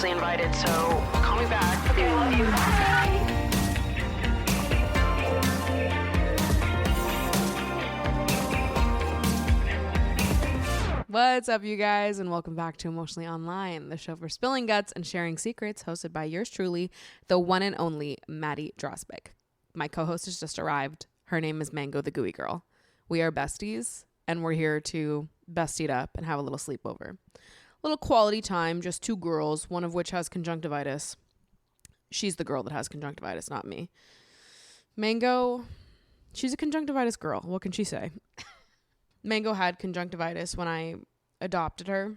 emotionally invited, so call me back. Okay, I love you. Bye. What's up, you guys, and welcome back to Emotionally Online, the show for spilling guts and sharing secrets, hosted by yours truly, the one and only Maddie Drosbeck. My co-host has just arrived. Her name is Mango the Gooey Girl. We are besties, and we're here to bestie it up and have a little sleepover. A little quality time, just two girls, one of which has conjunctivitis. She's the girl that has conjunctivitis, not me. Mango, she's a conjunctivitis girl. What can she say? Mango had conjunctivitis when I adopted her.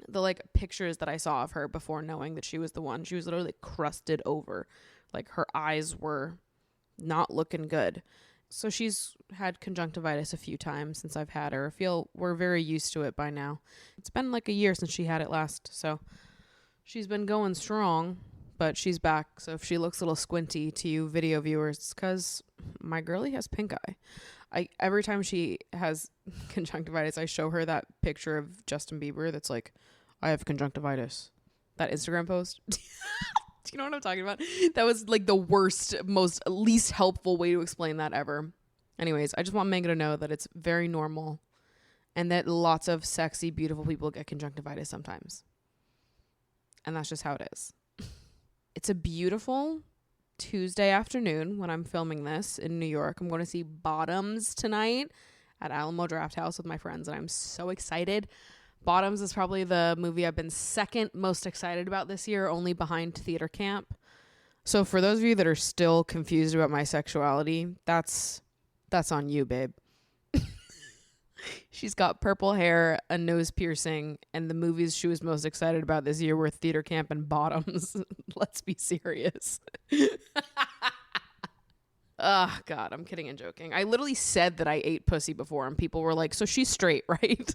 The pictures that I saw of her before knowing that she was the one, she was literally crusted over. Like her eyes were not looking good. So she's had conjunctivitis a few times since I've had her. I feel we're very used to it by now. It's been like a year since she had it last. So she's been going strong, but she's back. So if she looks a little squinty to you video viewers, it's because my girlie has pink eye. Every time she has conjunctivitis, I show her that picture of Justin Bieber that's like, I have conjunctivitis. That Instagram post. Do you know what I'm talking about? That was like the worst, most least helpful way to explain that ever. Anyways, I just want Mango to know that it's very normal and that lots of sexy, beautiful people get conjunctivitis sometimes. And that's just how it is. It's a beautiful Tuesday afternoon when I'm filming this in New York. I'm going to see Bottoms tonight at Alamo Drafthouse with my friends, and I'm so excited. Bottoms is probably the movie I've been second most excited about this year, only behind Theater Camp. So for those of you that are still confused about my sexuality, that's on you, babe. She's got purple hair, a nose piercing, and the movies she was most excited about this year were Theater Camp and Bottoms. Let's be serious. Oh, God, I'm kidding and joking. I literally said that I ate pussy before, and people were like, so she's straight, right?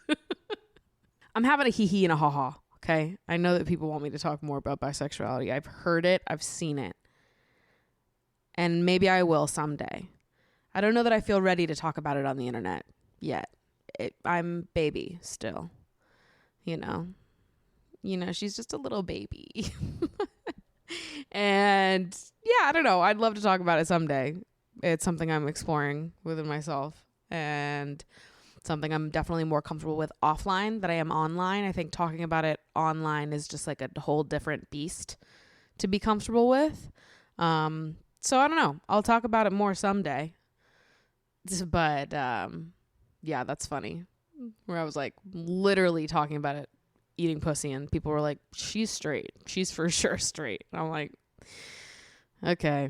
I'm having a hee-hee and a ha-ha, okay? I know that people want me to talk more about bisexuality. I've heard it. I've seen it. And maybe I will someday. I don't know that I feel ready to talk about it on the internet yet. I'm baby still, you know, she's just a little baby. And yeah, I don't know. I'd love to talk about it someday. It's something I'm exploring within myself and something I'm definitely more comfortable with offline than I am online. I think talking about it online is just like a whole different beast to be comfortable with. So I don't know. I'll talk about it more someday. But, yeah, that's funny. Where I was like literally talking about it, eating pussy, and people were like, she's straight. She's for sure straight. And I'm like, okay.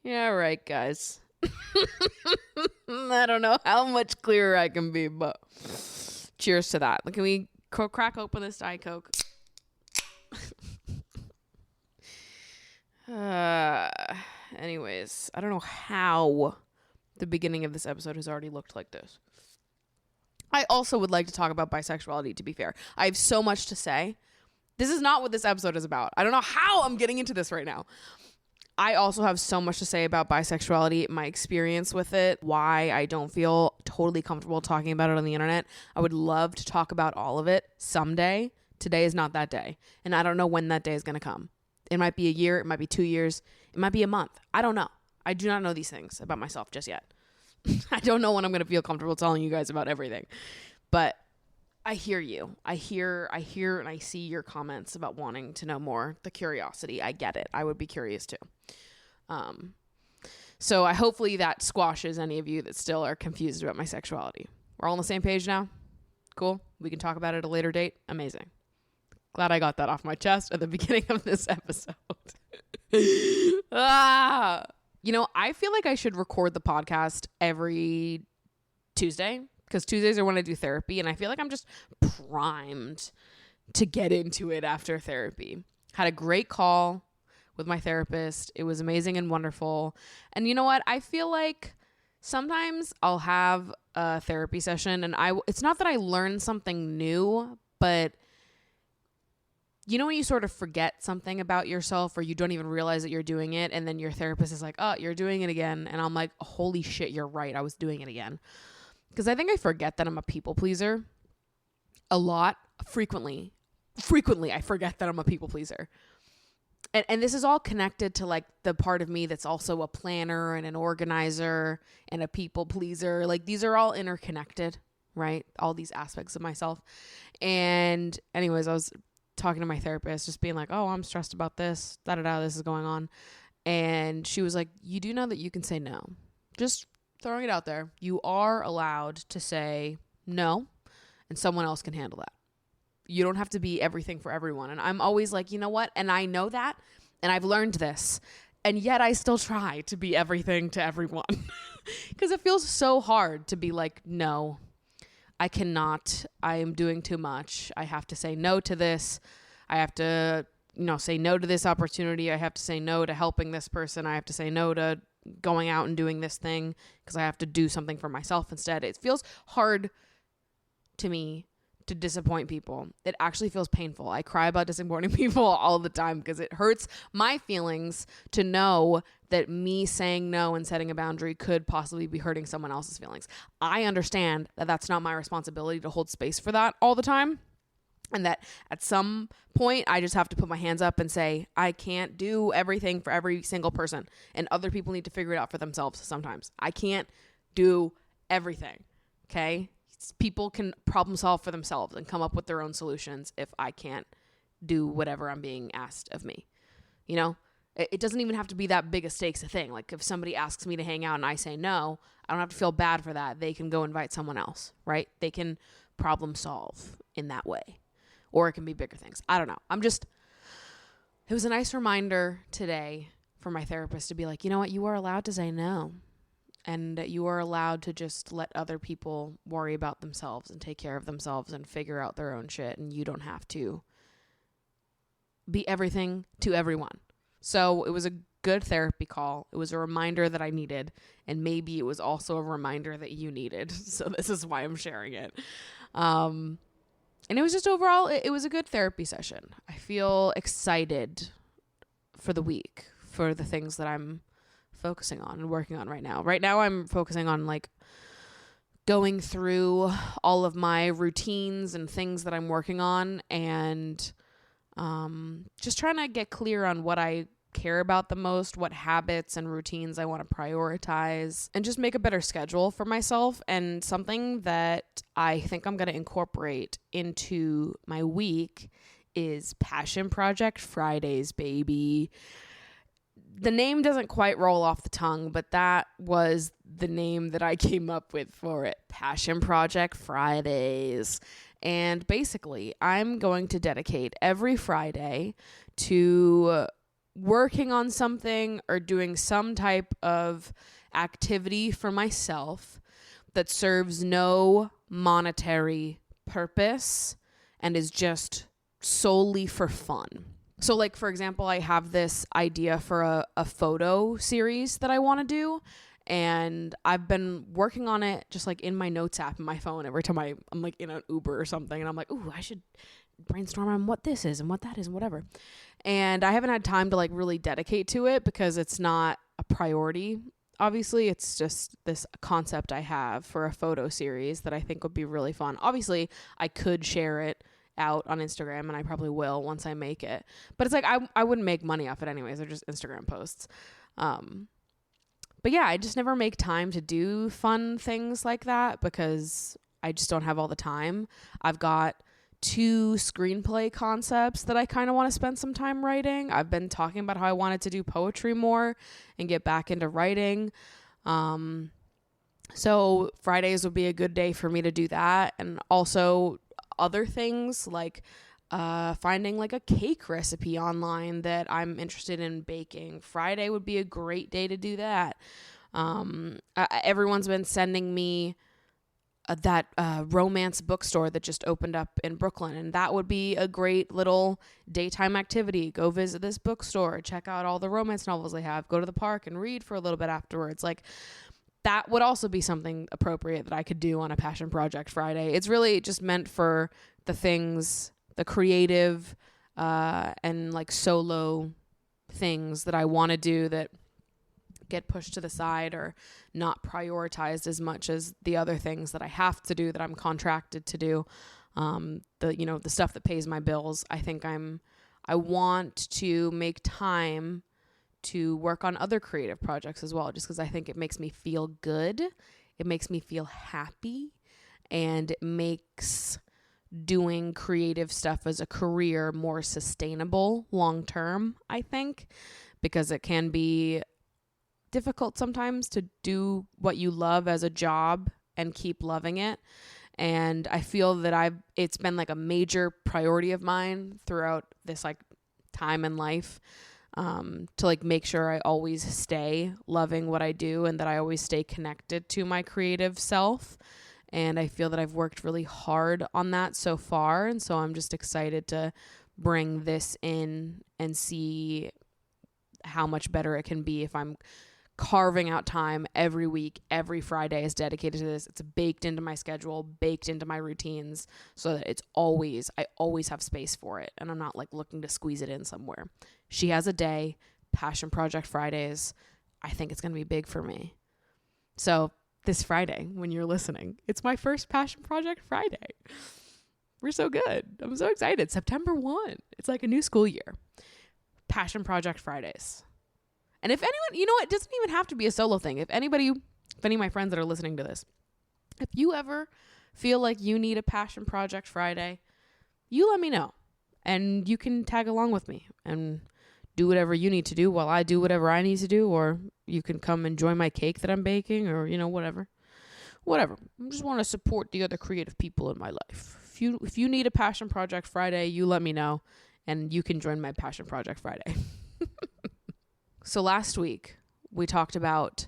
Yeah, right, guys. I don't know how much clearer I can be, but cheers to that. Can we crack open this Diet Coke? Anyways, I don't know how the beginning of this episode has already looked like this. I also would like to talk about bisexuality, to be fair. I have so much to say. This is not what this episode is about. I don't know how I'm getting into this right now. I also have so much to say about bisexuality, my experience with it, why I don't feel totally comfortable talking about it on the internet. I would love to talk about all of it someday. Today is not that day. And I don't know when that day is going to come. It might be a year. It might be 2 years. It might be a month. I don't know. I do not know these things about myself just yet. I don't know when I'm going to feel comfortable telling you guys about everything. But I hear you. I hear and I see your comments about wanting to know more. The curiosity. I get it. I would be curious too. So I hopefully that squashes any of you that still are confused about my sexuality. We're all on the same page now? Cool. We can talk about it at a later date. Amazing. Glad I got that off my chest at the beginning of this episode. I feel like I should record the podcast every Tuesday because Tuesdays are when I do therapy, and I feel like I'm just primed to get into it after therapy. Had a great call with my therapist. It was amazing and wonderful. And you know what? I feel like sometimes I'll have a therapy session and it's not that I learn something new, but you know when you sort of forget something about yourself or you don't even realize that you're doing it, and then your therapist is like, oh, you're doing it again. And I'm like, holy shit, you're right. I was doing it again. Because I think I forget that I'm a people pleaser a lot frequently I forget that I'm a people pleaser. And this is all connected to like the part of me that's also a planner and an organizer and a people pleaser. Like these are all interconnected, right? All these aspects of myself. And anyways, I was talking to my therapist, just being like, oh, I'm stressed about this, this is going on. And she was like, you do know that you can say no. Just throwing it out there. You are allowed to say no, and someone else can handle that. You don't have to be everything for everyone. And I'm always like, you know what? And I know that, and I've learned this, and yet I still try to be everything to everyone because it feels so hard to be like, no, I cannot. I am doing too much. I have to say no to this. I have to, say no to this opportunity. I have to say no to helping this person. I have to say no to going out and doing this thing because I have to do something for myself instead. It feels hard to me to disappoint people. It actually feels painful. I cry about disappointing people all the time because it hurts my feelings to know that me saying no and setting a boundary could possibly be hurting someone else's feelings. I understand that that's not my responsibility to hold space for that all the time, and that at some point I just have to put my hands up and say, I can't do everything for every single person, and other people need to figure it out for themselves sometimes. I can't do everything, okay? People can problem solve for themselves and come up with their own solutions if I can't do whatever I'm being asked of me. It doesn't even have to be that big a stakes a thing. Like if somebody asks me to hang out and I say no, I don't have to feel bad for that. They can go invite someone else, right? They can problem solve in that way. Or it can be bigger things. I don't know. It was a nice reminder today for my therapist to be like, you know what? You are allowed to say no. And you are allowed to just let other people worry about themselves and take care of themselves and figure out their own shit. And you don't have to be everything to everyone. So it was a good therapy call. It was a reminder that I needed. And maybe it was also a reminder that you needed. So this is why I'm sharing it. And it was just overall, it was a good therapy session. I feel excited for the week, for the things that I'm focusing on and working on right now. Right now I'm focusing on like going through all of my routines and things that I'm working on, and just trying to get clear on what I care about the most, what habits and routines I want to prioritize, and just make a better schedule for myself. And something that I think I'm going to incorporate into my week is Passion Project Fridays, baby. The name doesn't quite roll off the tongue, but that was the name that I came up with for it. Passion Project Fridays. And basically, I'm going to dedicate every Friday to working on something or doing some type of activity for myself that serves no monetary purpose and is just solely for fun. So like, for example, I have this idea for a photo series that I want to do, and I've been working on it just like in my notes app in my phone every time I'm like in an Uber or something, and I'm like, ooh, I should brainstorm on what this is and what that is and whatever. And I haven't had time to like really dedicate to it because it's not a priority. Obviously, it's just this concept I have for a photo series that I think would be really fun. Obviously, I could share it out on Instagram, and I probably will once I make it. But it's like I wouldn't make money off it anyways. They're just Instagram posts. But yeah, I just never make time to do fun things like that because I just don't have all the time. I've got 2 screenplay concepts that I kind of want to spend some time writing. I've been talking about how I wanted to do poetry more and get back into writing. So Fridays would be a good day for me to do that. And also other things like finding like a cake recipe online that I'm interested in baking. Friday would be a great day to do that. Everyone's been sending me that romance bookstore that just opened up in Brooklyn, and that would be a great little daytime activity. Go visit this bookstore, check out all the romance novels they have, go to the park and read for a little bit afterwards. Like, that would also be something appropriate that I could do on a Passion Project Friday. It's really just meant for the things, the creative and like solo things that I want to do that get pushed to the side or not prioritized as much as the other things that I have to do that I'm contracted to do. the stuff that pays my bills. I want to make time to work on other creative projects as well, just because I think it makes me feel good. It makes me feel happy, and it makes doing creative stuff as a career more sustainable long term, I think, because it can be difficult sometimes to do what you love as a job and keep loving it. And I feel that it's been like a major priority of mine throughout this like time in life, to like make sure I always stay loving what I do and that I always stay connected to my creative self. And I feel that I've worked really hard on that so far. And so I'm just excited to bring this in and see how much better it can be if I'm carving out time every week. Every Friday is dedicated to this. It's baked into my schedule, baked into my routines, so that I always have space for it. And I'm not like looking to squeeze it in somewhere. She has a day, Passion Project Fridays. I think it's going to be big for me. So this Friday, when you're listening, it's my first Passion Project Friday. We're so good. I'm so excited. September 1. It's like a new school year. Passion Project Fridays. And if anyone, it doesn't even have to be a solo thing. If any of my friends that are listening to this, if you ever feel like you need a Passion Project Friday, you let me know. And you can tag along with me and do whatever you need to do while I do whatever I need to do. Or you can come enjoy my cake that I'm baking, or, whatever. Whatever. I just want to support the other creative people in my life. If you need a Passion Project Friday, you let me know. And you can join my Passion Project Friday. So last week, we talked about,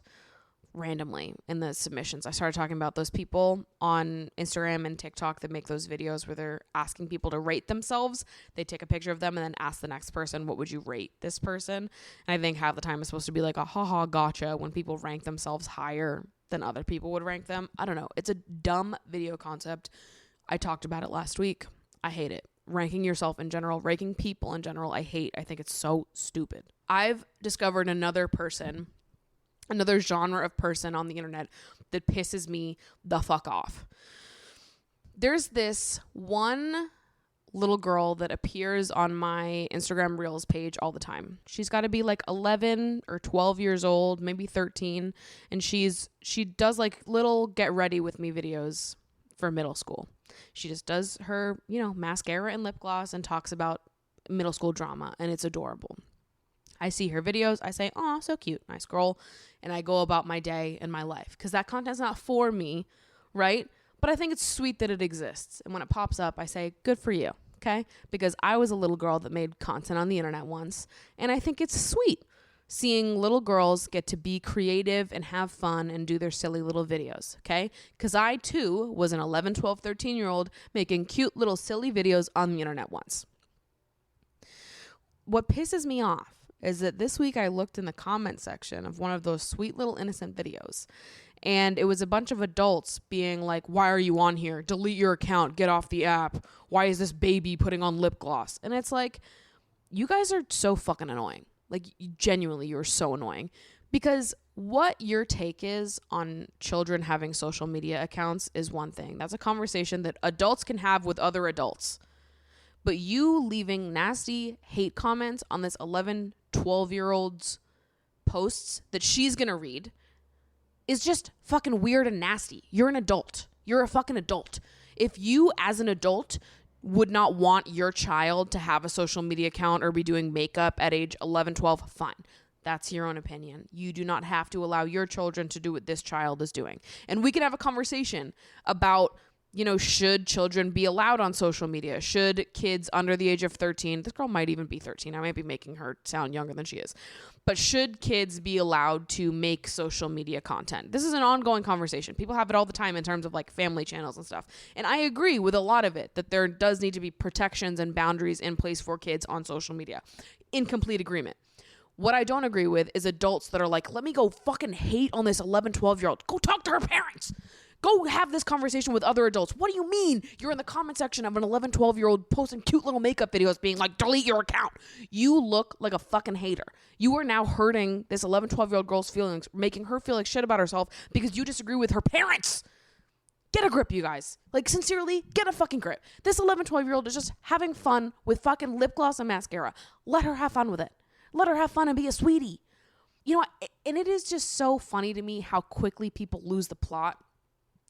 randomly in the submissions, I started talking about those people on Instagram and TikTok that make those videos where they're asking people to rate themselves. They take a picture of them and then ask the next person, what would you rate this person? And I think half the time it's supposed to be like a haha gotcha when people rank themselves higher than other people would rank them. I don't know. It's a dumb video concept. I talked about it last week. I hate it. Ranking yourself in general, ranking people in general, I hate. I think it's so stupid. I've discovered another genre of person on the internet that pisses me the fuck off. There's this one little girl that appears on my Instagram Reels page all the time. She's got to be like 11 or 12 years old, maybe 13. And she does like little get ready with me videos for middle school. She just does her, mascara and lip gloss and talks about middle school drama, and it's adorable. I see her videos. I say, "Oh, so cute." And I scroll and I go about my day and my life, because that content's not for me, right? But I think it's sweet that it exists. And when it pops up, I say, good for you, okay? Because I was a little girl that made content on the internet once, and I think it's sweet seeing little girls get to be creative and have fun and do their silly little videos, okay? Because I, too, was an 11, 12, 13-year-old making cute little silly videos on the internet once. What pisses me off is that this week I looked in the comment section of one of those sweet little innocent videos, and it was a bunch of adults being like, "Why are you on here? Delete your account. Get off the app. Why is this baby putting on lip gloss?" And it's like, you guys are so fucking annoying. Like, genuinely, you're so annoying. Because what your take is on children having social media accounts is one thing. That's a conversation that adults can have with other adults. But you leaving nasty hate comments on this 11, 12-year-old's posts that she's going to read is just fucking weird and nasty. You're an adult. You're a fucking adult. If you, as an adult, would not want your child to have a social media account or be doing makeup at age 11, 12, fine. That's your own opinion. You do not have to allow your children to do what this child is doing. And we can have a conversation about, should children be allowed on social media? Should kids under the age of 13, this girl might even be 13. I might be making her sound younger than she is. But should kids be allowed to make social media content? This is an ongoing conversation. People have it all the time in terms of like family channels and stuff. And I agree with a lot of it, that there does need to be protections and boundaries in place for kids on social media. In complete agreement. What I don't agree with is adults that are like, let me go fucking hate on this 11, 12-year-old. Go talk to her parents. Go have this conversation with other adults. What do you mean you're in the comment section of an 11, 12-year-old posting cute little makeup videos being like, delete your account? You look like a fucking hater. You are now hurting this 11, 12-year-old girl's feelings, making her feel like shit about herself because you disagree with her parents. Get a grip, you guys. Like, sincerely, get a fucking grip. This 11, 12-year-old is just having fun with fucking lip gloss and mascara. Let her have fun with it. Let her have fun and be a sweetie. You know, and it is just so funny to me how quickly people lose the plot.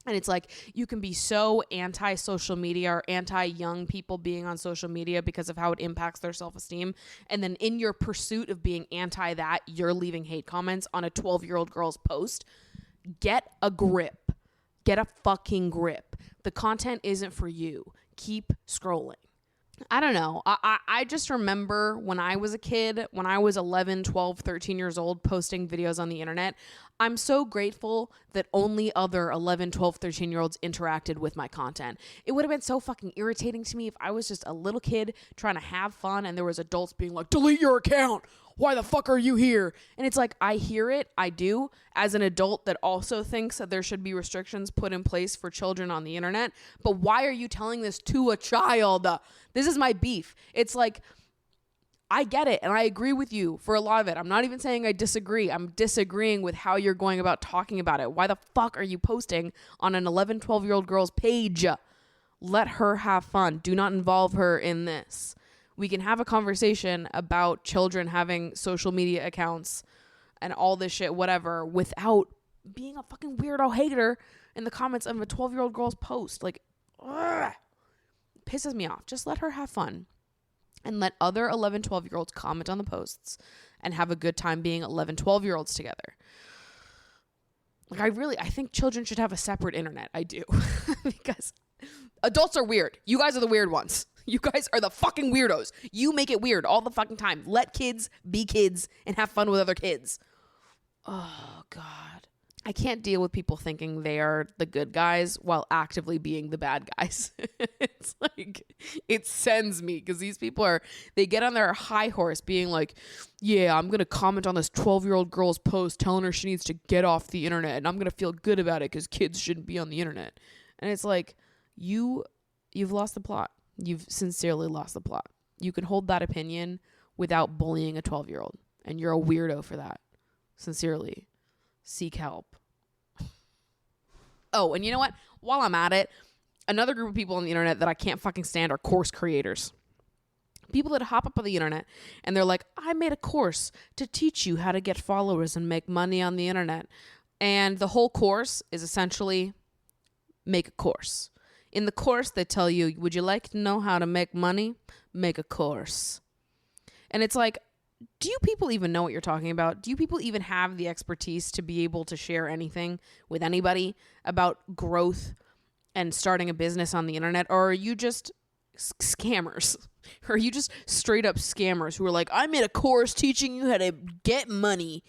And it's like, you can be so anti-social media or anti-young people being on social media because of how it impacts their self-esteem. And then in your pursuit of being anti that, you're leaving hate comments on a 12-year-old girl's post. Get a grip. Get a fucking grip. The content isn't for you. Keep scrolling. I don't know. I just remember when I was a kid, when I was 11, 12, 13 years old, posting videos on the internet. I'm so grateful that only other 11, 12, 13-year-olds interacted with my content. It would have been so fucking irritating to me if I was just a little kid trying to have fun and there was adults being like, delete your account. Why the fuck are you here? And it's like, I hear it. I do. As an adult that also thinks that there should be restrictions put in place for children on the internet. But why are you telling this to a child? This is my beef. It's like, I get it. And I agree with you for a lot of it. I'm not even saying I disagree. I'm disagreeing with how you're going about talking about it. Why the fuck are you posting on an 11, 12-year-old girl's page? Let her have fun. Do not involve her in this. We can have a conversation about children having social media accounts and all this shit, whatever, without being a fucking weirdo hater in the comments of a 12-year-old girl's post. Like, ugh, pisses me off. Just let her have fun. And let other 11, 12-year-olds comment on the posts and have a good time being 11, 12-year-olds together. Like, I think children should have a separate internet. I do. Because adults are weird. You guys are the weird ones. You guys are the fucking weirdos. You make it weird all the fucking time. Let kids be kids and have fun with other kids. Oh, God. I can't deal with people thinking they are the good guys while actively being the bad guys. It's like, it sends me because these people they get on their high horse being like, yeah, I'm going to comment on this 12-year-old girl's post telling her she needs to get off the internet and I'm going to feel good about it because kids shouldn't be on the internet. And it's like, you've lost the plot. You've sincerely lost the plot. You can hold that opinion without bullying a 12-year-old. And you're a weirdo for that. Sincerely. Seek help. Oh, and you know what? While I'm at it, another group of people on the internet that I can't fucking stand are course creators. People that hop up on the internet and they're like, I made a course to teach you how to get followers and make money on the internet. And the whole course is essentially make a course. In the course, they tell you, would you like to know how to make money? Make a course. And it's like, do you people even know what you're talking about? Do you people even have the expertise to be able to share anything with anybody about growth and starting a business on the internet? Or are you just scammers? Or are you just straight up scammers who are like, I made a course teaching you how to get money.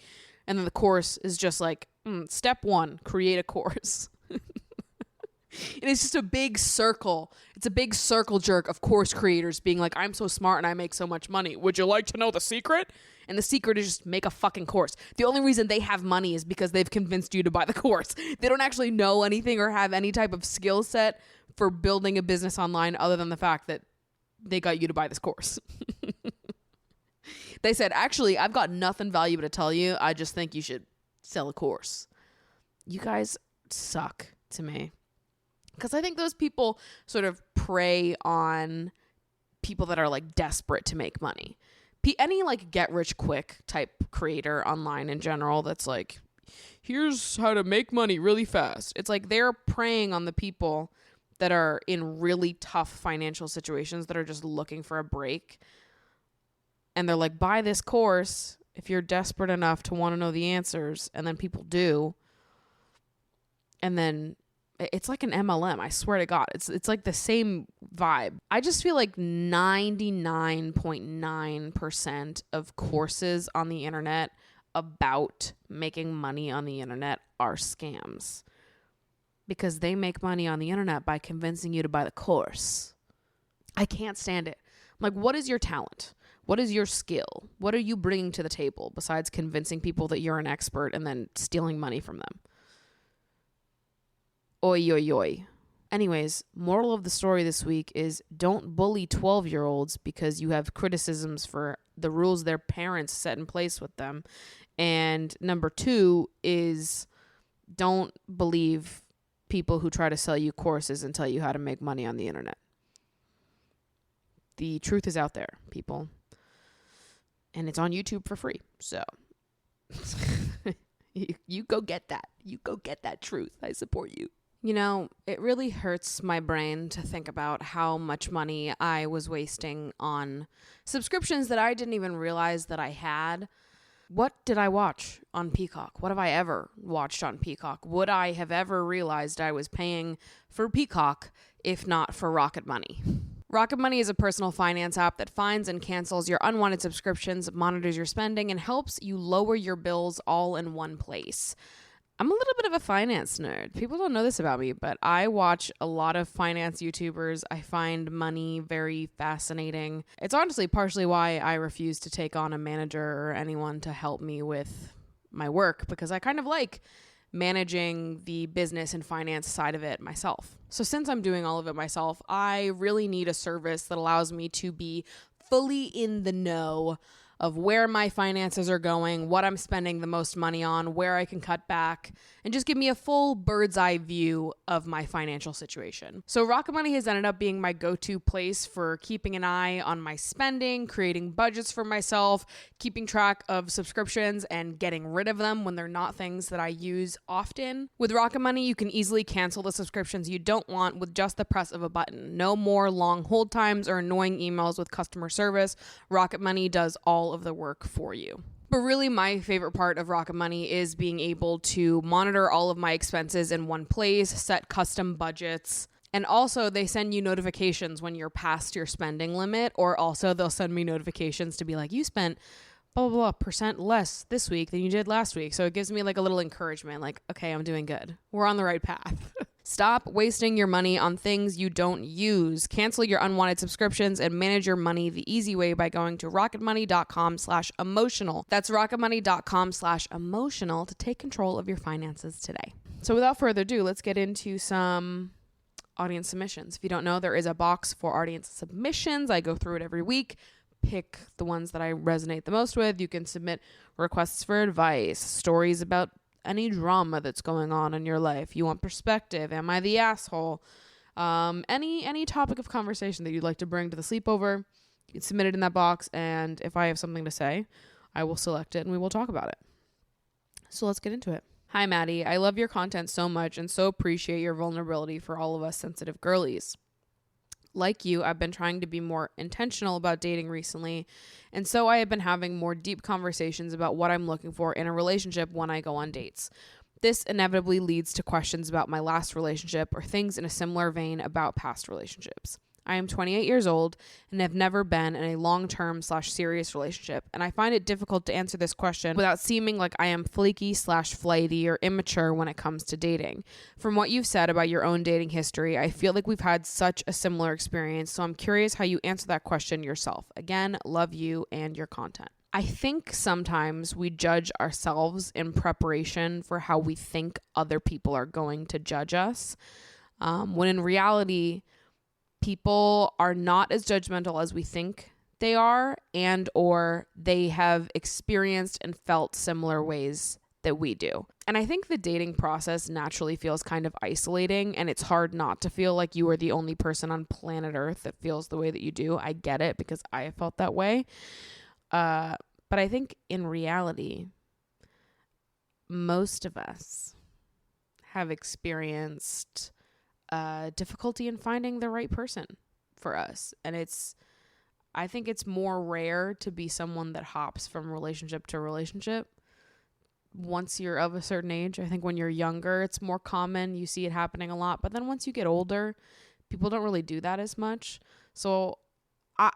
And then the course is just like, step 1, create a course. And it's just a big circle. It's a big circle jerk of course creators being like, I'm so smart and I make so much money. Would you like to know the secret? And the secret is just make a fucking course. The only reason they have money is because they've convinced you to buy the course. They don't actually know anything or have any type of skill set for building a business online other than the fact that they got you to buy this course. They said, actually, I've got nothing valuable to tell you. I just think you should sell a course. You guys suck to me. Because I think those people sort of prey on people that are like desperate to make money. Any like get rich quick type creator online in general that's like, here's how to make money really fast. It's like they're preying on the people that are in really tough financial situations that are just looking for a break. And they're like, buy this course if you're desperate enough to want to know the answers. And then people do. And then it's like an MLM. I swear to God. It's like the same vibe. I just feel like 99.9% of courses on the internet about making money on the internet are scams. Because they make money on the internet by convincing you to buy the course. I can't stand it. I'm like, what is your talent? What is your skill? What are you bringing to the table besides convincing people that you're an expert and then stealing money from them? Oi, oi, oi. Anyways, moral of the story this week is don't bully 12-year-olds because you have criticisms for the rules their parents set in place with them. And number 2 is don't believe people who try to sell you courses and tell you how to make money on the internet. The truth is out there, people. And it's on YouTube for free. So you go get that. You go get that truth. I support you. You know, it really hurts my brain to think about how much money I was wasting on subscriptions that I didn't even realize that I had. What did I watch on Peacock? What have I ever watched on Peacock? Would I have ever realized I was paying for Peacock if not for Rocket Money? Rocket Money is a personal finance app that finds and cancels your unwanted subscriptions, monitors your spending, and helps you lower your bills all in one place. I'm a little bit of a finance nerd. People don't know this about me, but I watch a lot of finance YouTubers. I find money very fascinating. It's honestly partially why I refuse to take on a manager or anyone to help me with my work, because I kind of like managing the business and finance side of it myself. So since I'm doing all of it myself, I really need a service that allows me to be fully in the know of where my finances are going, what I'm spending the most money on, where I can cut back, and just give me a full bird's eye view of my financial situation. So Rocket Money has ended up being my go-to place for keeping an eye on my spending, creating budgets for myself, keeping track of subscriptions, and getting rid of them when they're not things that I use often. With Rocket Money, you can easily cancel the subscriptions you don't want with just the press of a button. No more long hold times or annoying emails with customer service. Rocket Money does all of the work for you. But really, my favorite part of Rocket Money is being able to monitor all of my expenses in one place, set custom budgets, and also they send you notifications when you're past your spending limit, or also they'll send me notifications to be like, you spent blah, blah, blah percent less this week than you did last week. So it gives me like a little encouragement, like, okay, I'm doing good. We're on the right path. Stop wasting your money on things you don't use. Cancel your unwanted subscriptions and manage your money the easy way by going to rocketmoney.com/emotional. That's rocketmoney.com/emotional to take control of your finances today. So without further ado, let's get into some audience submissions. If you don't know, there is a box for audience submissions. I go through it every week. Pick the ones that I resonate the most with. You can submit requests for advice, stories about any drama that's going on in your life. You want perspective. Am I the asshole? Any topic of conversation that you'd like to bring to the sleepover, you can submit it in that box. And if I have something to say, I will select it and we will talk about it. So let's get into it. Hi, Maddie. I love your content so much and so appreciate your vulnerability for all of us sensitive girlies. Like you, I've been trying to be more intentional about dating recently, and so I have been having more deep conversations about what I'm looking for in a relationship when I go on dates. This inevitably leads to questions about my last relationship or things in a similar vein about past relationships. I am 28 years old and have never been in a long-term/serious relationship, and I find it difficult to answer this question without seeming like I am flaky/flighty or immature when it comes to dating. From what you've said about your own dating history, I feel like we've had such a similar experience, so I'm curious how you answer that question yourself. Again, love you and your content. I think sometimes we judge ourselves in preparation for how we think other people are going to judge us, when in reality, people are not as judgmental as we think they are, and or they have experienced and felt similar ways that we do. And I think the dating process naturally feels kind of isolating, and it's hard not to feel like you are the only person on planet Earth that feels the way that you do. I get it because I have felt that way. But I think in reality, most of us have experienced difficulty in finding the right person for us. And I think it's more rare to be someone that hops from relationship to relationship once you're of a certain age. I think when you're younger, it's more common. You see it happening a lot. But then once you get older, people don't really do that as much. So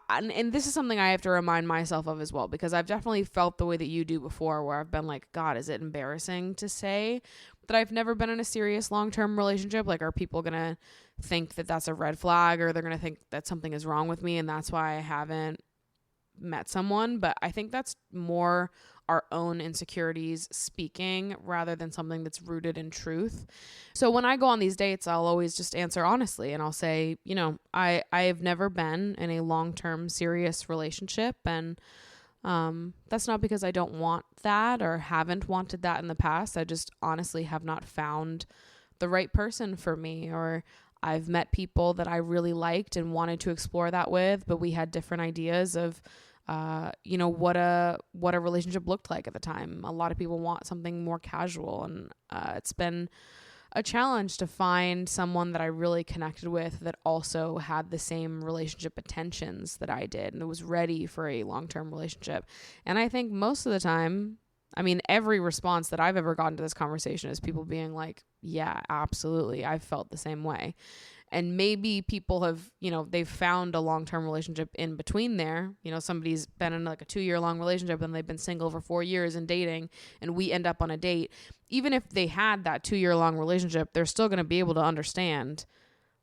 and this is something I have to remind myself of as well, because I've definitely felt the way that you do before, where I've been like, God, is it embarrassing to say that I've never been in a serious long-term relationship? Like, are people going to think that that's a red flag, or they're going to think that something is wrong with me and that's why I haven't met someone? But I think that's more our own insecurities speaking rather than something that's rooted in truth. So when I go on these dates, I'll always just answer honestly, and I'll say, you know, I have never been in a long-term serious relationship, and that's not because I don't want that or haven't wanted that in the past. I just honestly have not found the right person for me, or I've met people that I really liked and wanted to explore that with, but we had different ideas of, what a relationship looked like at the time. A lot of people want something more casual, and it's been a challenge to find someone that I really connected with that also had the same relationship intentions that I did and was ready for a long-term relationship. And I think most of the time, I mean, every response that I've ever gotten to this conversation is people being like, yeah, absolutely, I've felt the same way. And maybe people have, they've found a long-term relationship in between there. Somebody's been in like a 2-year-long relationship and they've been single for 4 years and dating, and we end up on a date. Even if they had that 2-year-long relationship, they're still going to be able to understand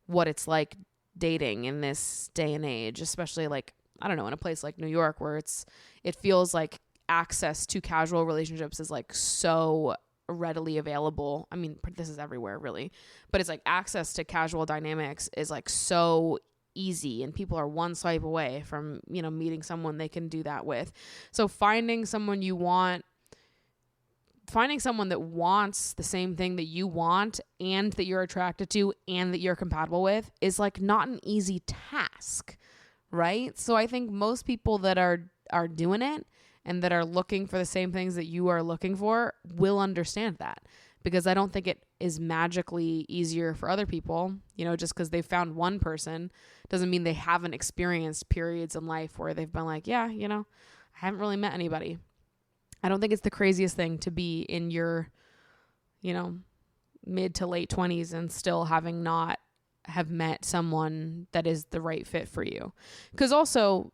what it's like dating in this day and age, especially like, I don't know, in a place like New York where it feels like access to casual relationships is like so readily available. I mean, this is everywhere really, but it's like access to casual dynamics is like so easy, and people are one swipe away from, meeting someone they can do that with. So finding someone that wants the same thing that you want and that you're attracted to and that you're compatible with is like not an easy task, right? So I think most people that are doing it and that are looking for the same things that you are looking for will understand that, because I don't think it is magically easier for other people. Just because they found one person doesn't mean they haven't experienced periods in life where they've been like, yeah, I haven't really met anybody. I don't think it's the craziest thing to be in your, mid to late 20s and still having not have met someone that is the right fit for you. Because also,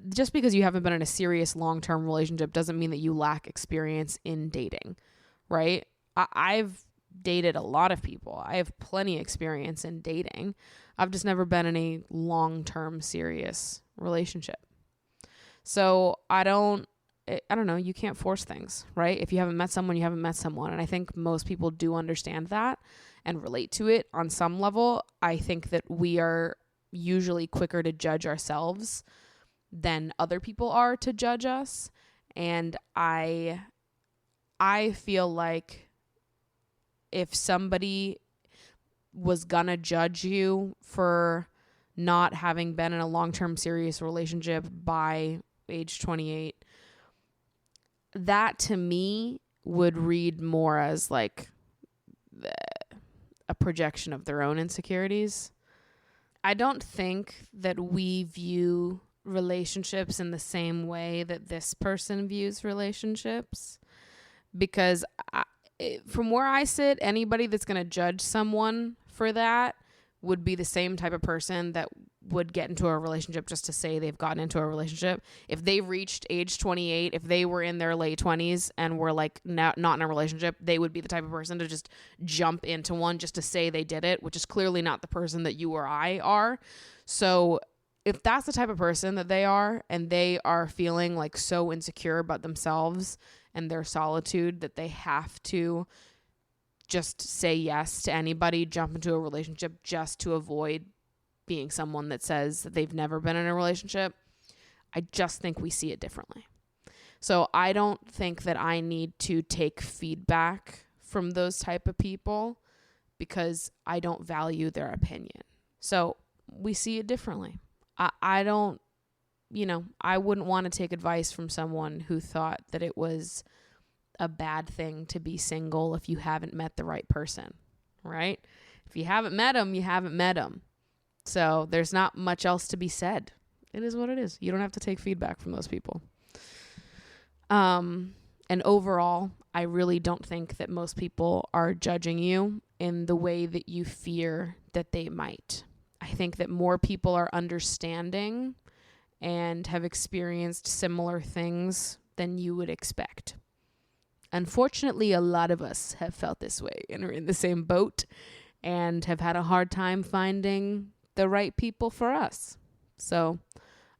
just because you haven't been in a serious long-term relationship doesn't mean that you lack experience in dating, right? I've dated a lot of people. I have plenty of experience in dating. I've just never been in a long-term serious relationship. So I don't know. You can't force things, right? If you haven't met someone, you haven't met someone. And I think most people do understand that and relate to it on some level. I think that we are usually quicker to judge ourselves than other people are to judge us. And I feel like if somebody was gonna judge you for not having been in a long-term serious relationship by age 28, that to me would read more as like a projection of their own insecurities. I don't think that we view relationships in the same way that this person views relationships, because from where I sit, anybody that's going to judge someone for that would be the same type of person that would get into a relationship just to say they've gotten into a relationship. If they reached age 28, if they were in their late 20s and were like not in a relationship, they would be the type of person to just jump into one just to say they did it, which is clearly not the person that you or I are. So if that's the type of person that they are, and they are feeling like so insecure about themselves and their solitude that they have to just say yes to anybody, jump into a relationship just to avoid being someone that says that they've never been in a relationship, I just think we see it differently. So I don't think that I need to take feedback from those type of people because I don't value their opinion. So we see it differently. I don't, I wouldn't want to take advice from someone who thought that it was a bad thing to be single if you haven't met the right person, right? If you haven't met them, you haven't met them. So there's not much else to be said. It is what it is. You don't have to take feedback from those people. And overall, I really don't think that most people are judging you in the way that you fear that they might. I think that more people are understanding and have experienced similar things than you would expect. Unfortunately, a lot of us have felt this way and are in the same boat and have had a hard time finding the right people for us. So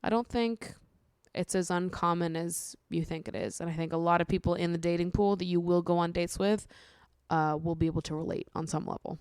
I don't think it's as uncommon as you think it is. And I think a lot of people in the dating pool that you will go on dates with will be able to relate on some level.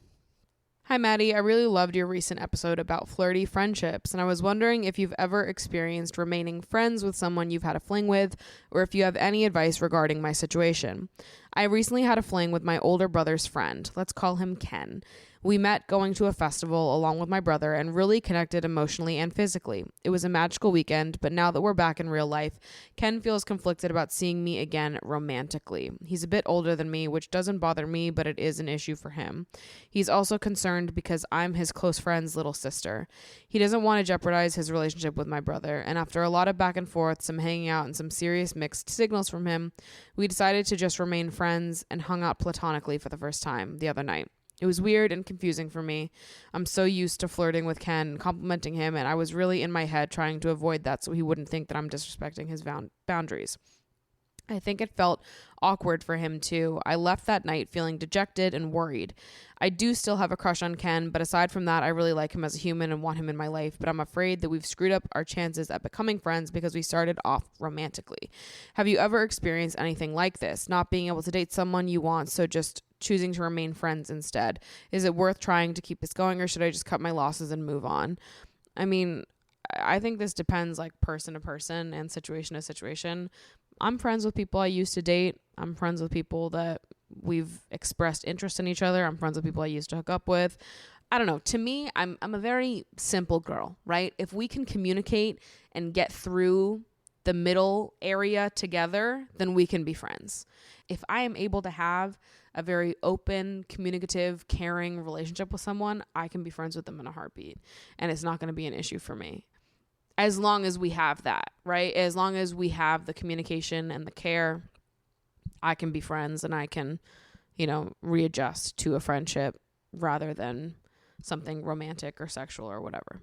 Hi, Maddie. I really loved your recent episode about flirty friendships, and I was wondering if you've ever experienced remaining friends with someone you've had a fling with, or if you have any advice regarding my situation. I recently had a fling with my older brother's friend. Let's call him Ken. We met going to a festival along with my brother and really connected emotionally and physically. It was a magical weekend, but now that we're back in real life, Ken feels conflicted about seeing me again romantically. He's a bit older than me, which doesn't bother me, but it is an issue for him. He's also concerned because I'm his close friend's little sister. He doesn't want to jeopardize his relationship with my brother, and after a lot of back and forth, some hanging out, and some serious mixed signals from him, we decided to just remain friends and hung out platonically for the first time the other night. It was weird and confusing for me. I'm so used to flirting with Ken, complimenting him, and I was really in my head trying to avoid that so he wouldn't think that I'm disrespecting his boundaries. I think it felt awkward for him too. I left that night feeling dejected and worried. I do still have a crush on Ken, but aside from that, I really like him as a human and want him in my life, but I'm afraid that we've screwed up our chances at becoming friends because we started off romantically. Have you ever experienced anything like this? Not being able to date someone you want, so just choosing to remain friends instead? Is it worth trying to keep this going, or should I just cut my losses and move on? I mean, I think this depends like person to person and situation to situation. I'm friends with people I used to date. I'm friends with people that we've expressed interest in each other. I'm friends with people I used to hook up with. I don't know. To me, I'm a very simple girl, right? If we can communicate and get through the middle area together, then we can be friends. If I am able to have a very open, communicative, caring relationship with someone, I can be friends with them in a heartbeat. And it's not going to be an issue for me. As long as we have that, right? As long as we have the communication and the care, I can be friends and I can, readjust to a friendship rather than something romantic or sexual or whatever.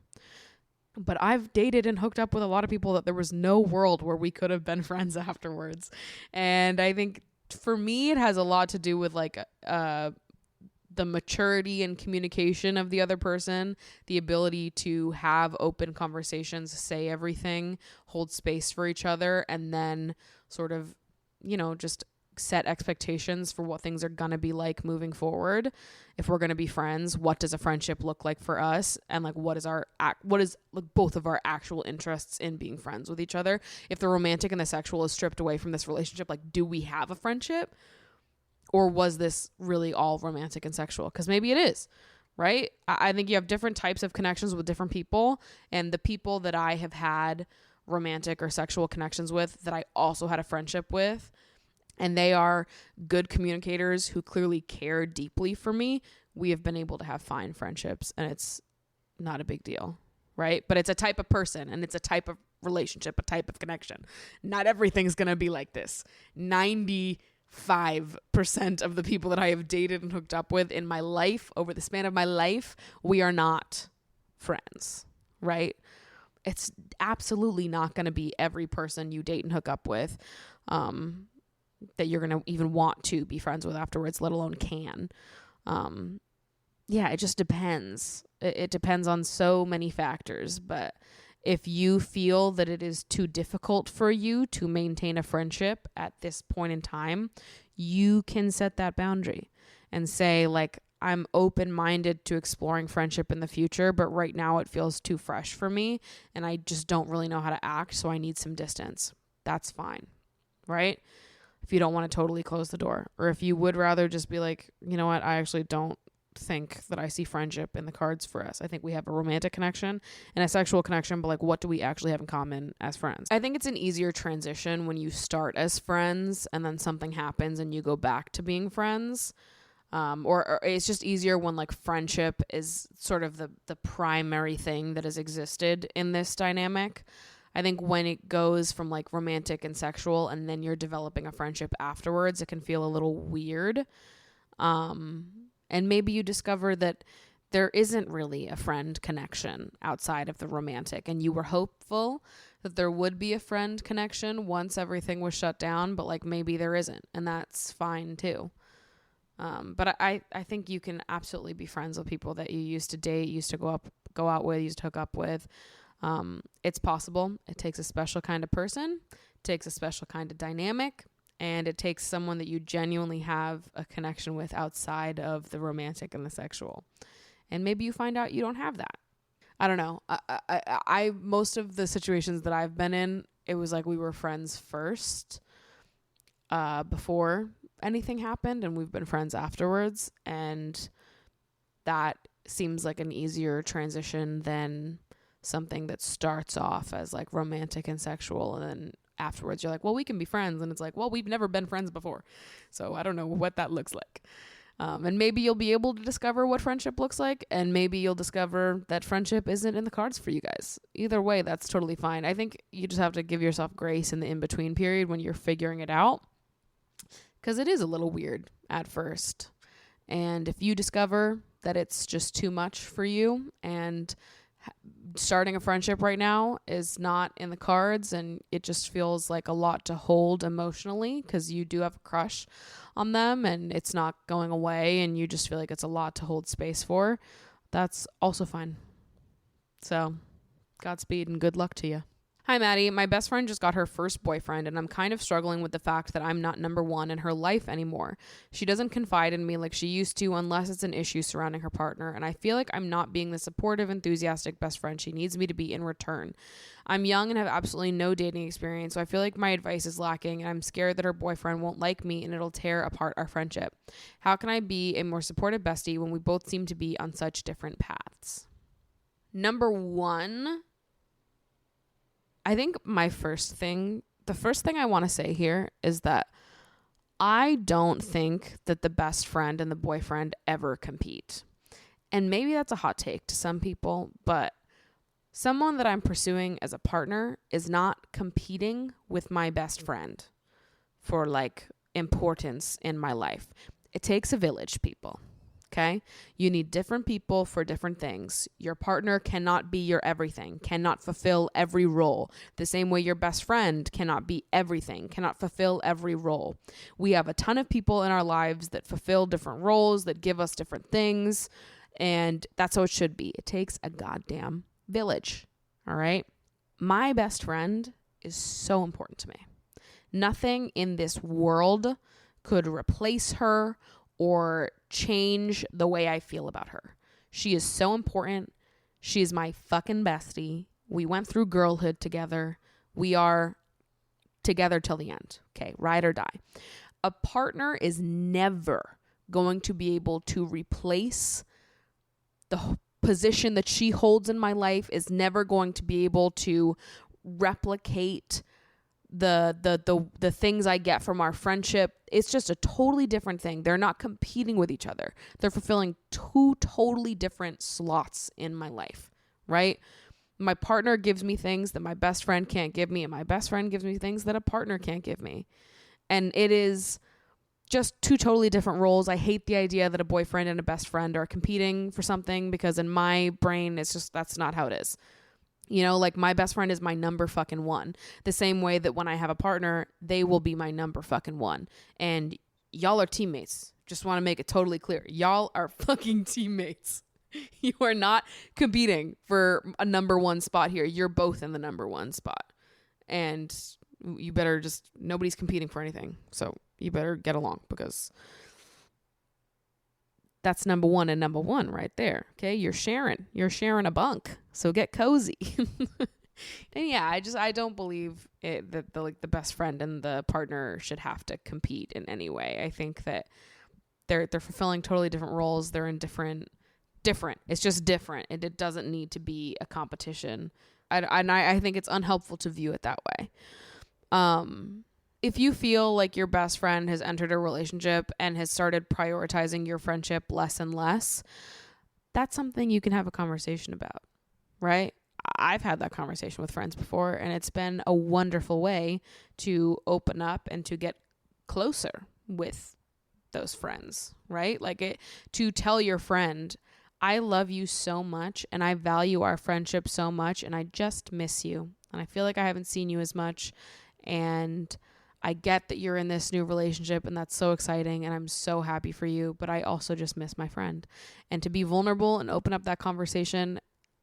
But I've dated and hooked up with a lot of people that there was no world where we could have been friends afterwards. And I think for me, it has a lot to do with like the maturity and communication of the other person, the ability to have open conversations, say everything, hold space for each other, and then sort of, just set expectations for what things are going to be like moving forward. If we're going to be friends, what does a friendship look like for us? And like, what is like both of our actual interests in being friends with each other? If the romantic and the sexual is stripped away from this relationship, like, do we have a friendship? Or was this really all romantic and sexual? Because maybe it is, right? I think you have different types of connections with different people. And the people that I have had romantic or sexual connections with that I also had a friendship with, and they are good communicators who clearly care deeply for me, we have been able to have fine friendships, and it's not a big deal, right? But it's a type of person, and it's a type of relationship, a type of connection. Not everything's going to be like this. 95% of the people that I have dated and hooked up with in my life, over the span of my life, we are not friends, right? It's absolutely not going to be every person you date and hook up with that you're going to even want to be friends with afterwards, let alone can. It just depends. It depends on so many factors, but if you feel that it is too difficult for you to maintain a friendship at this point in time, you can set that boundary and say, like, I'm open-minded to exploring friendship in the future, but right now it feels too fresh for me and I just don't really know how to act, so I need some distance. That's fine, right? If you don't want to totally close the door, or if you would rather just be like, you know what, I actually don't think that I see friendship in the cards for us. I think we have a romantic connection and a sexual connection, but like, what do we actually have in common as friends? I think it's an easier transition when you start as friends and then something happens and you go back to being friends. Or it's just easier when like friendship is sort of the primary thing that has existed in this dynamic. I think when it goes from like romantic and sexual and then you're developing a friendship afterwards, it can feel a little weird. And maybe you discover that there isn't really a friend connection outside of the romantic, and you were hopeful that there would be a friend connection once everything was shut down, but like maybe there isn't, and that's fine too. But I think you can absolutely be friends with people that you used to date, used to go out with, used to hook up with. It's possible. It takes a special kind of person, it takes a special kind of dynamic, and it takes someone that you genuinely have a connection with outside of the romantic and the sexual. And maybe you find out you don't have that. I don't know. I most of the situations that I've been in, it was like we were friends first, before anything happened and we've been friends afterwards. And that seems like an easier transition than something that starts off as like romantic and sexual, and then afterwards you're like, well, we can be friends, and it's like, well, we've never been friends before, so I don't know what that looks like. And maybe you'll be able to discover what friendship looks like, and maybe you'll discover that friendship isn't in the cards for you guys. Either way, that's totally fine. I think you just have to give yourself grace in the in-between period when you're figuring it out, because it is a little weird at first. And if you discover that it's just too much for you, and starting a friendship right now is not in the cards, and it just feels like a lot to hold emotionally because you do have a crush on them and it's not going away, and you just feel like it's a lot to hold space for, that's also fine. So Godspeed and good luck to you. Hi, Maddie. My best friend just got her first boyfriend, and I'm kind of struggling with the fact that I'm not number one in her life anymore. She doesn't confide in me like she used to unless it's an issue surrounding her partner, and I feel like I'm not being the supportive, enthusiastic best friend she needs me to be in return. I'm young and have absolutely no dating experience, so I feel like my advice is lacking, and I'm scared that her boyfriend won't like me and it'll tear apart our friendship. How can I be a more supportive bestie when we both seem to be on such different paths? Number one, I think the first thing I want to say here is that I don't think that the best friend and the boyfriend ever compete. And maybe that's a hot take to some people, but someone that I'm pursuing as a partner is not competing with my best friend for like importance in my life. It takes a village, people. Okay? You need different people for different things. Your partner cannot be your everything, cannot fulfill every role. The same way your best friend cannot be everything, cannot fulfill every role. We have a ton of people in our lives that fulfill different roles, that give us different things, and that's how it should be. It takes a goddamn village. All right? My best friend is so important to me. Nothing in this world could replace her or change the way I feel about her. She is so important. She is my fucking bestie. We went through girlhood together. We are together till the end. Okay, ride or die. A partner is never going to be able to replace the position that she holds in my life, is never going to be able to replicate the things I get from our friendship. It's just a totally different thing. They're not competing with each other. They're fulfilling two totally different slots in my life, right? My partner gives me things that my best friend can't give me, and my best friend gives me things that a partner can't give me. And it is just two totally different roles. I hate the idea that a boyfriend and a best friend are competing for something, because in my brain, it's just, that's not how it is. You know, like my best friend is my number fucking one. The same way that when I have a partner, they will be my number fucking one. And y'all are teammates. Just want to make it totally clear. Y'all are fucking teammates. You are not competing for a number one spot here. You're both in the number one spot. And you better just, nobody's competing for anything. So you better get along, because that's number one and number one right there. Okay. You're sharing a bunk. So get cozy. And yeah, I don't believe that the best friend and the partner should have to compete in any way. I think that they're fulfilling totally different roles. They're in different. It's just different. And it doesn't need to be a competition. I think it's unhelpful to view it that way. If you feel like your best friend has entered a relationship and has started prioritizing your friendship less and less, that's something you can have a conversation about, right? I've had that conversation with friends before, and it's been a wonderful way to open up and to get closer with those friends, right? Like to tell your friend, I love you so much and I value our friendship so much, and I just miss you. And I feel like I haven't seen you as much, and I get that you're in this new relationship and that's so exciting and I'm so happy for you, but I also just miss my friend. And to be vulnerable and open up that conversation,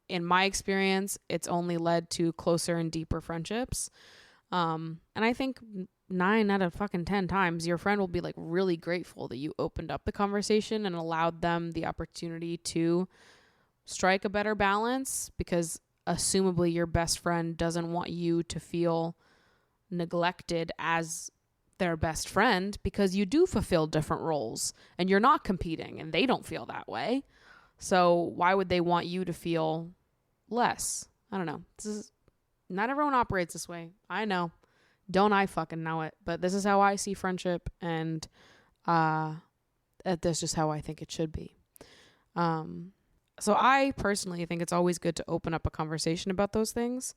in my experience, it's only led to closer and deeper friendships. And I think 9 out of fucking 10 times your friend will be like really grateful that you opened up the conversation and allowed them the opportunity to strike a better balance, because assumably your best friend doesn't want you to feel neglected as their best friend because you do fulfill different roles and you're not competing and they don't feel that way. So why would they want you to feel less? I don't know. Not everyone operates this way. I know. Don't I fucking know it? But this is how I see friendship, and that's just how I think it should be. So I personally think it's always good to open up a conversation about those things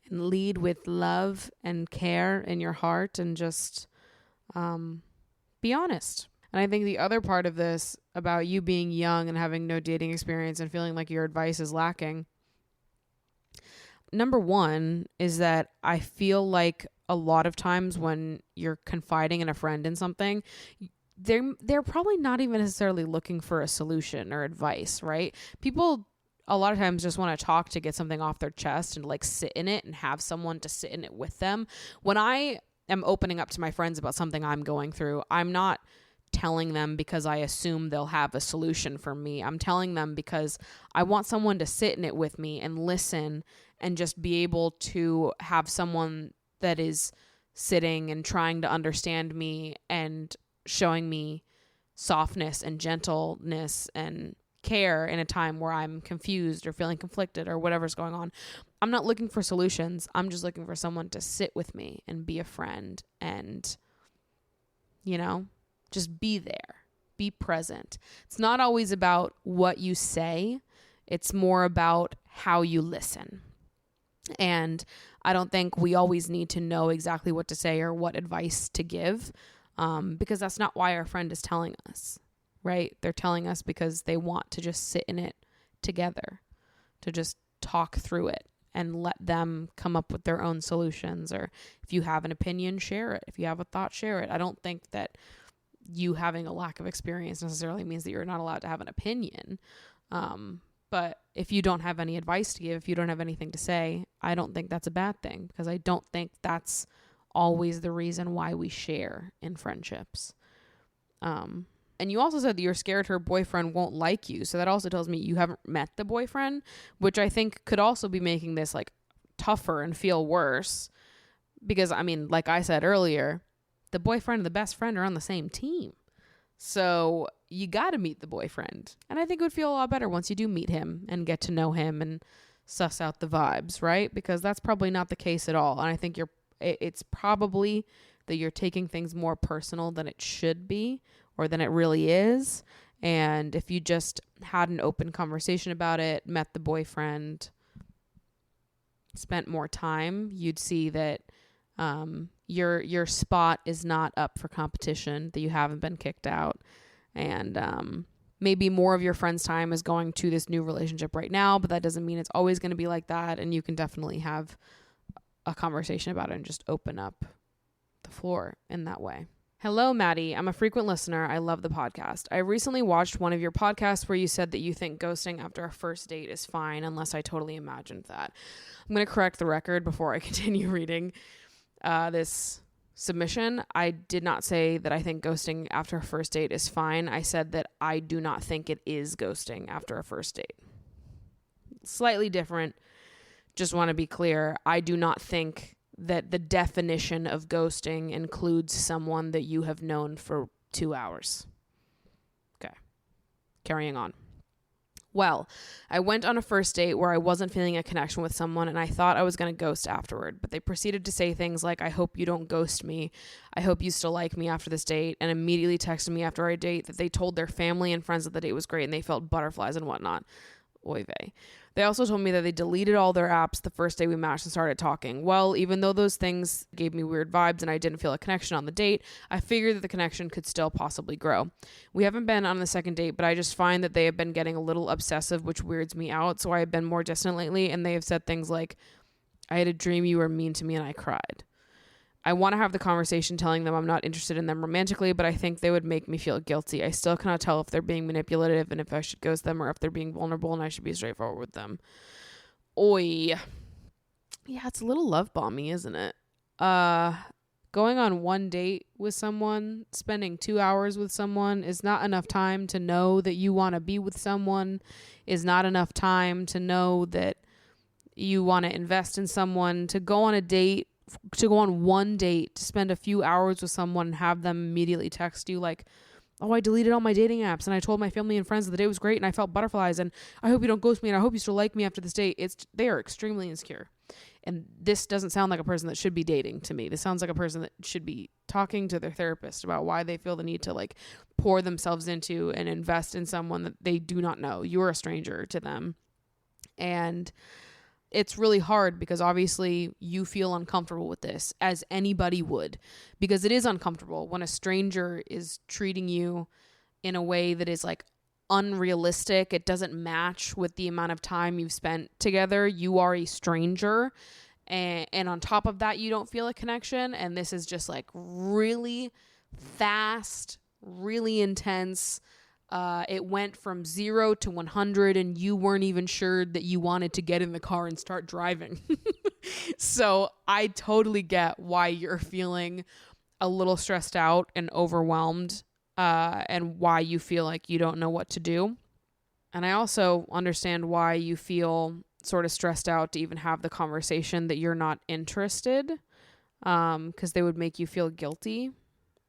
and lead with love and care in your heart and just be honest. And I think the other part of this about you being young and having no dating experience and feeling like your advice is lacking, number one is that I feel like a lot of times when you're confiding in a friend in something, they're probably not even necessarily looking for a solution or advice, right? People a lot of times just want to talk to get something off their chest and like sit in it and have someone to sit in it with them. When I am opening up to my friends about something I'm going through, I'm not telling them because I assume they'll have a solution for me. I'm telling them because I want someone to sit in it with me and listen and just be able to have someone that is sitting and trying to understand me and showing me softness and gentleness and care in a time where I'm confused or feeling conflicted or whatever's going on. I'm not looking for solutions. I'm just looking for someone to sit with me and be a friend and, you know, just be there, be present. It's not always about what you say. It's more about how you listen. And I don't think we always need to know exactly what to say or what advice to give, because that's not why our friend is telling us, right? They're telling us because they want to just sit in it together, to just talk through it and let them come up with their own solutions. Or if you have an opinion, share it. If you have a thought, share it. I don't think that you having a lack of experience necessarily means that you're not allowed to have an opinion. But if you don't have any advice to give, if you don't have anything to say, I don't think that's a bad thing, because I don't think that's always the reason why we share in friendships. And you also said that you're scared her boyfriend won't like you. So that also tells me you haven't met the boyfriend, which I think could also be making this like tougher and feel worse. Because I mean, like I said earlier, the boyfriend and the best friend are on the same team. So you got to meet the boyfriend. And I think it would feel a lot better once you do meet him and get to know him and suss out the vibes, right? Because that's probably not the case at all. And I think it's probably that you're taking things more personal than it should be or than it really is. And if you just had an open conversation about it, met the boyfriend, spent more time, you'd see that your spot is not up for competition, that you haven't been kicked out. And maybe more of your friend's time is going to this new relationship right now, but that doesn't mean it's always going to be like that. And you can definitely have a conversation about it and just open up the floor in that way. Hello, Maddie. I'm a frequent listener. I love the podcast. I recently watched one of your podcasts where you said that you think ghosting after a first date is fine, unless I totally imagined that. I'm going to correct the record before I continue reading this submission. I did not say that I think ghosting after a first date is fine. I said that I do not think it is ghosting after a first date. Slightly different. Just want to be clear. I do not think that the definition of ghosting includes someone that you have known for 2 hours. Okay. Carrying on. Well, I went on a first date where I wasn't feeling a connection with someone and I thought I was going to ghost afterward, but they proceeded to say things like, I hope you don't ghost me. I hope you still like me after this date, and immediately texted me after our date that they told their family and friends that the date was great and they felt butterflies and whatnot. Oy vey. They also told me that they deleted all their apps the first day we matched and started talking. Well, even though those things gave me weird vibes and I didn't feel a connection on the date, I figured that the connection could still possibly grow. We haven't been on the second date, but I just find that they have been getting a little obsessive, which weirds me out. So I have been more distant lately, and they have said things like, I had a dream you were mean to me and I cried. I want to have the conversation telling them I'm not interested in them romantically, but I think they would make me feel guilty. I still cannot tell if they're being manipulative and if I should ghost them, or if they're being vulnerable and I should be straightforward with them. Oi. Yeah, it's a little love bombing, isn't it? Going on one date with someone, spending 2 hours with someone is not enough time to know that you want to be with someone, is not enough time to know that you want to invest in someone. To go on a date to go on one date, to spend a few hours with someone and have them immediately text you like, oh, I deleted all my dating apps and I told my family and friends that the date was great and I felt butterflies and I hope you don't ghost me and I hope you still like me after this date. They are extremely insecure. And this doesn't sound like a person that should be dating to me. This sounds like a person that should be talking to their therapist about why they feel the need to like pour themselves into and invest in someone that they do not know. You're a stranger to them. And it's really hard because obviously you feel uncomfortable with this, as anybody would, because it is uncomfortable when a stranger is treating you in a way that is like unrealistic. It doesn't match with the amount of time you've spent together. You are a stranger. And on top of that, you don't feel a connection. And this is just like really fast, really intense. It went from 0 to 100 and you weren't even sure that you wanted to get in the car and start driving. So I totally get why you're feeling a little stressed out and overwhelmed, and why you feel like you don't know what to do. And I also understand why you feel sort of stressed out to even have the conversation that you're not interested, because they would make you feel guilty.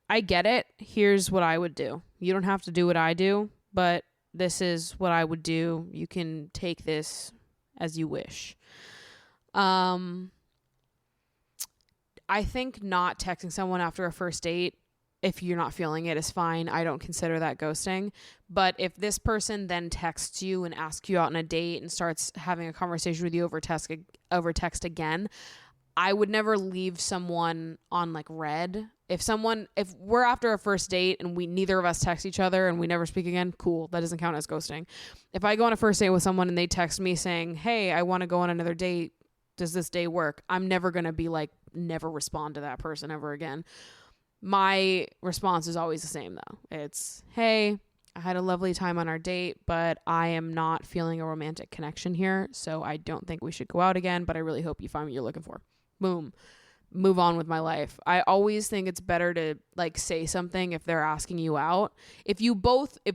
I get it. Here's what I would do. You don't have to do what I do, but this is what I would do. You can take this as you wish. I think not texting someone after a first date, if you're not feeling it, is fine. I don't consider that ghosting. But if this person then texts you and asks you out on a date and starts having a conversation with you over text again, I would never leave someone on like red. If we're after a first date and neither of us text each other and we never speak again, cool. That doesn't count as ghosting. If I go on a first date with someone and they text me saying, hey, I want to go on another date, does this day work? I'm never going to be like, never respond to that person ever again. My response is always the same though. It's, hey, I had a lovely time on our date, but I am not feeling a romantic connection here. So I don't think we should go out again, but I really hope you find what you're looking for. Boom. Move on with my life. I always think it's better to like say something if they're asking you out. If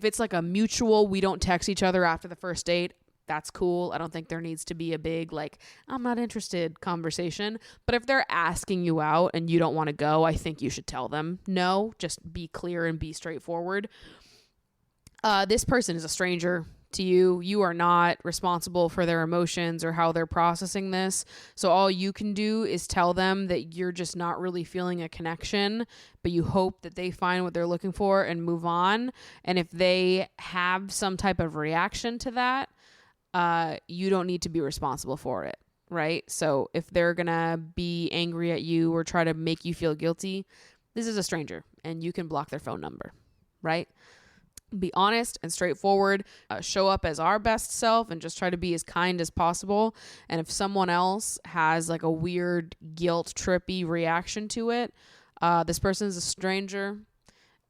it's like a mutual, we don't text each other after the first date, that's cool. I don't think there needs to be a big like, I'm not interested conversation. But if they're asking you out and you don't want to go, I think you should tell them no. Just be clear and be straightforward. This person is a stranger to you. You are not responsible for their emotions or how they're processing this. So all you can do is tell them that you're just not really feeling a connection, but you hope that they find what they're looking for and move on. And if they have some type of reaction to that, you don't need to be responsible for it, right? So if they're gonna be angry at you or try to make you feel guilty, this is a stranger and you can block their phone number, right? Be honest and straightforward, show up as our best self and just try to be as kind as possible. And if someone else has like a weird guilt trippy reaction to it, this person is a stranger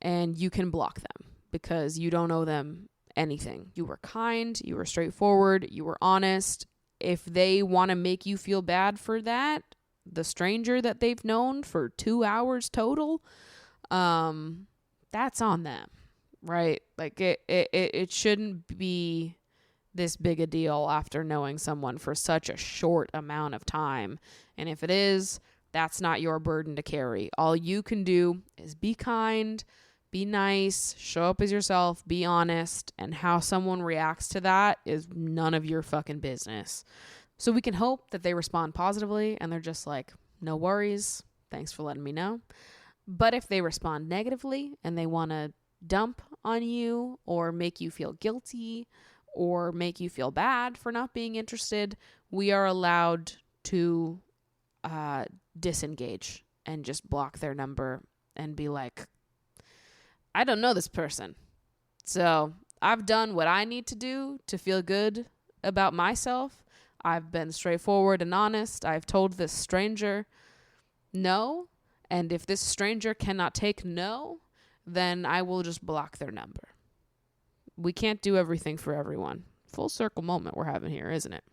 and you can block them because you don't owe them anything. You were kind, you were straightforward, you were honest. If they want to make you feel bad for that, the stranger that they've known for 2 hours total, that's on them. Right? Like it shouldn't be this big a deal after knowing someone for such a short amount of time. And if it is, that's not your burden to carry. All you can do is be kind, be nice, show up as yourself, be honest, and how someone reacts to that is none of your fucking business. So we can hope that they respond positively and they're just like, no worries, thanks for letting me know. But if they respond negatively and they want to dump on you or make you feel guilty or make you feel bad for not being interested, we are allowed to disengage and just block their number and be like, I don't know this person. So I've done what I need to do to feel good about myself. I've been straightforward and honest. I've told this stranger no. And if this stranger cannot take no, then I will just block their number. We can't do everything for everyone. Full circle moment we're having here, isn't it?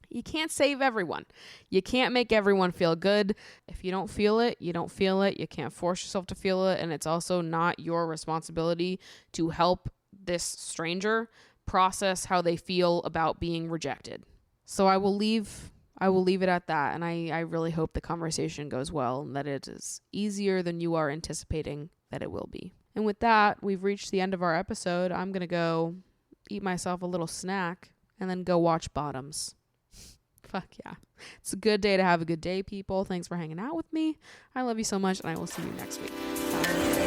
You can't save everyone. You can't make everyone feel good. If you don't feel it, you don't feel it. You can't force yourself to feel it. And it's also not your responsibility to help this stranger process how they feel about being rejected. So I will leave I will leave it at that. And I really hope the conversation goes well and that it is easier than you are anticipating that it will be. And with that, we've reached the end of our episode. I'm going to go eat myself a little snack and then go watch Bottoms. Fuck yeah. It's a good day to have a good day, people. Thanks for hanging out with me. I love you so much, and I will see you next week. Bye.